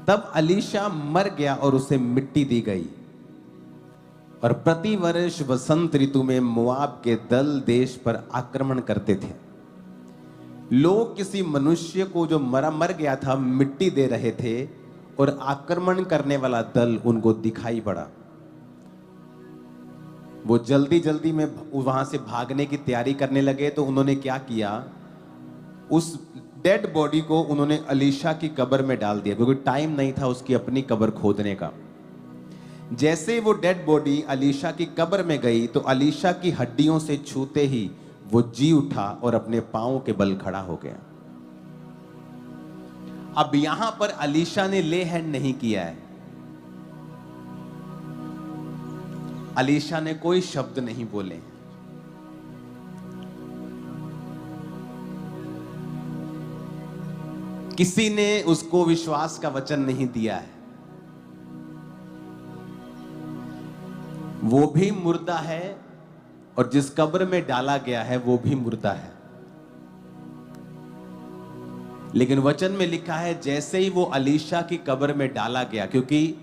तब अलीशा मर गया और उसे मिट्टी दी गई। और प्रति वर्ष वसंत ऋतु में मोआब के दल देश पर आक्रमण करते थे। लोग किसी मनुष्य को जो मर गया था मिट्टी दे रहे थे और आक्रमण करने वाला दल उनको दिखाई पड़ा। वो जल्दी जल्दी में वहां से भागने की तैयारी करने लगे। तो उन्होंने क्या किया, उस डेड बॉडी को उन्होंने अलीशा की कब्र में डाल दिया, क्योंकि टाइम नहीं था उसकी अपनी कब्र खोदने का। जैसे वो डेड बॉडी अलीशा की कब्र में गई तो अलीशा की हड्डियों से छूते ही वो जी उठा और अपने पांवों के बल खड़ा हो गया। अब यहां पर अलीशा ने ले हैंड नहीं किया है, अलीशा ने कोई शब्द नहीं बोले। किसी ने उसको विश्वास का वचन नहीं दिया है। वो भी मुर्दा है और जिस कब्र में डाला गया है वो भी मुर्दा है। लेकिन वचन में लिखा है जैसे ही वो अलीशा की कब्र में डाला गया, क्योंकि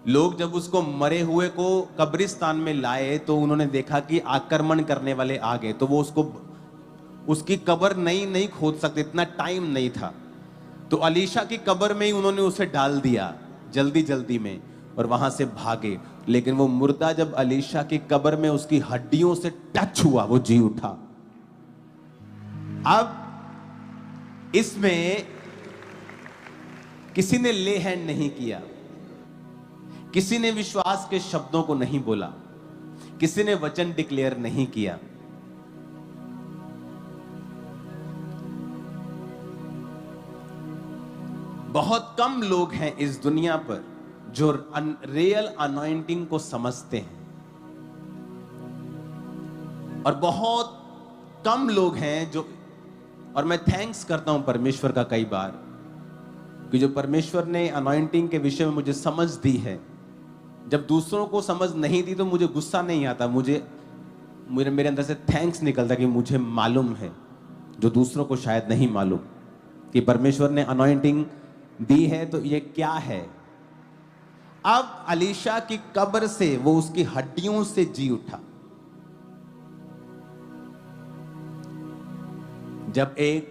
लोग जब उसको मरे हुए को कब्रिस्तान में लाए तो उन्होंने देखा कि आक्रमण करने वाले आ गए, तो वो उसकी कब्र नहीं खोद सकते, इतना टाइम नहीं था। तो अलीशा की कब्र में ही उन्होंने उसे डाल दिया जल्दी जल्दी में और वहां से भागे। लेकिन वो मुर्दा जब अलीशा की कब्र में उसकी हड्डियों से टच हुआ वो जी उठा। अब इसमें किसी ने ले हैंड नहीं किया, किसी ने विश्वास के शब्दों को नहीं बोला, किसी ने वचन डिक्लेयर नहीं किया। बहुत कम लोग हैं इस दुनिया पर जो रियल अनॉइंटिंग को समझते हैं, और बहुत कम लोग हैं जो, और मैं थैंक्स करता हूं परमेश्वर का कई बार कि जो परमेश्वर ने अनॉइंटिंग के विषय में मुझे समझ दी है। जब दूसरों को समझ नहीं दी तो मुझे गुस्सा नहीं आता, मेरे अंदर से थैंक्स निकलता कि मुझे मालूम है जो दूसरों को शायद नहीं मालूम कि परमेश्वर ने अनॉइंटिंग दी है तो ये क्या है। अब अलीशा की कब्र से वो उसकी हड्डियों से जी उठा। जब एक